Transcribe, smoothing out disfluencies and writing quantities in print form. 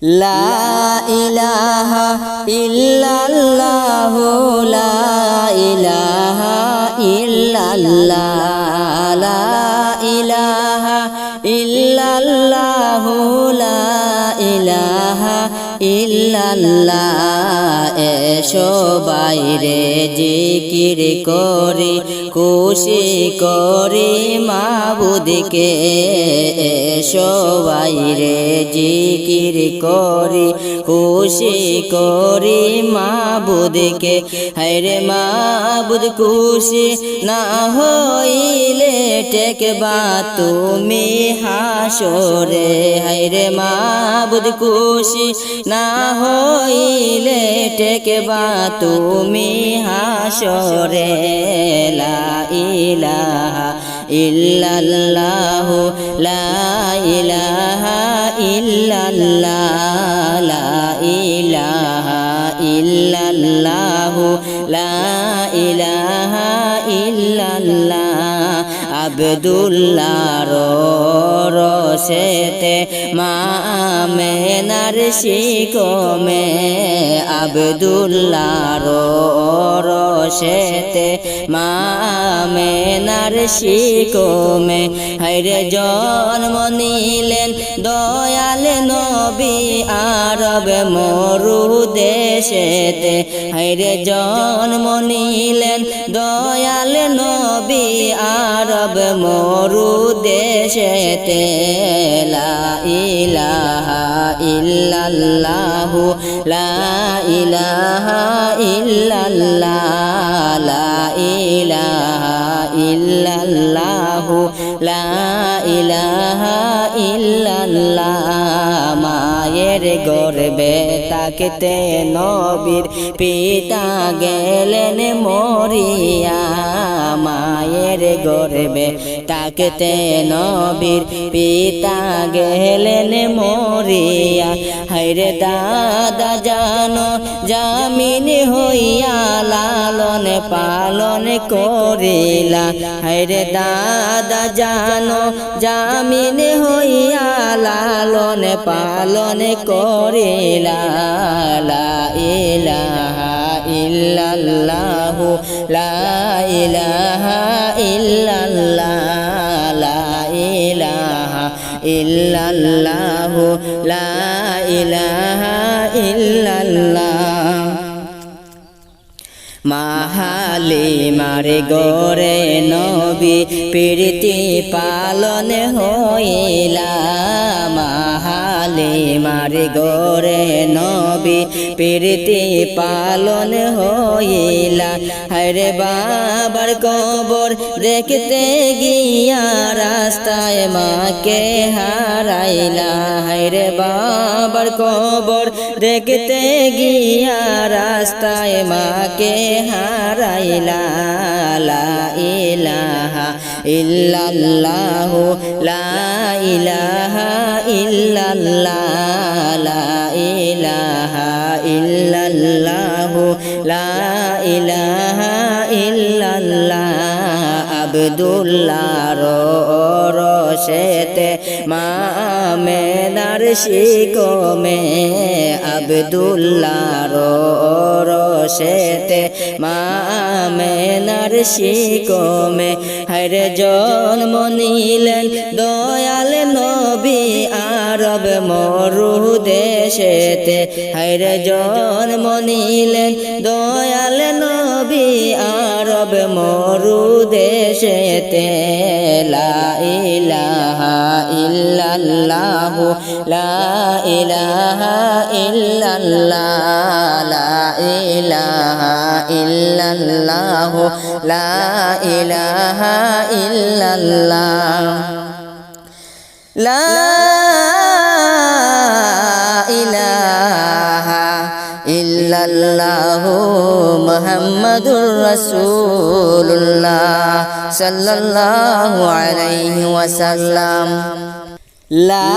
লা ইলাহা ইল্লাল্লাহু লা ইলাহা ইল্লাল্লাহ লা ইলাহা ইল্লাল্লাহু লা ইলাহা ইল্লাল্লাহ এসো বাইরে জিকির করি খুশি করি মাবুদকে এসো বাইরে জিকির করি খুশি করি মাবুদকে হায়রে মাবুদ খুশি না হইলে টেকবা তুমি হাসরে হায়রে মাবুদ খুশি না হইলে টেকবা তুমি হাসরে লা ইলাহা ইল্লাল্লাহু লা ইলাহা ইল্লাল্লাহ লা ইলাহা ইল্লাল্লাহু লা ইলাহা ইল্লাল্লাহ আব্দুল্লাহর রসেতে মা আমেনার শিকমে আব্দুল্লাহর রসেতে মা আমেনার শিকমে হায়রে জন্ম নিলেন দয়াল নবী আরব মরু দেশেতে হায়রে জন্ম নিলেন দয়াল নবী আরব মরু দেশেতে লা ইলাহা ইল্লাল্লাহু লা ইলাহা ইল্লাল্লাহ লা ইলাহা ইল্লাল্লাহু লা ইলাহা ইল্লাল্লাহ মায়ের গর্ভে থাকতে নবীর পিতা গেলেন মরিয়া মায়ের গর্ভে থাকতে নবীর পিতা গেলেন মরিয়া হায়রে দাদা জানো জামিন হইয়া লালন পালন করিলা হায়রে দাদা জানো জামিন হইয়া লালন পালন করিলা লা ইলাহা ইল্লাল্লাহু লা ইলাহা ইল্লাল্লাহ লা ইলাহা ইল্লাল্লাহু লা ইলাহা ইল্লাল্লাহ মাহালিমার গোরে নবী প্রীতি পালন হইলা মাহালিমার গোরে নবী প্রীতি পালন হইলা হরে বাবার কবর দেখতে গিয়া রাস্তায় মাকে হারাইলা হরে বাবার কবর দেখতে গিয়া রাস্তায় মাকে হারাইলা লা ইলাহা ইল্লাল্লাহু লা ইলাহা ইল্লাল্লাহ লা ইলাহা ইল্লাল্লাহু লা ইলাহা ইল্লাল্লাহ আব্দুল্লাহর রসেতে মা আমেনার শিকমে আব্দুল্লাহর রসেতে মা আমেনার শিকমে হায়রে জন্ম নিলেন দয়াল নবী আরব মরু দেশেতে হায়রে জন্ম নিলেন দয়াল নবী আরব মরু দেশেতে লা ইলাহা ইল্লাল্লাহু লা ইলাহা ইল্লাল্লাহ লা ইলাহা ইল্লাল্লাহু লা ইলাহা ইল্লাল্লাহ লা ইলাহা ইল্লাল্লাহু মুহাম্মাদুর রাসূলুল্লাহ সাল্লাল্লাহু আলাইহি ওয়াসাল্লাম লা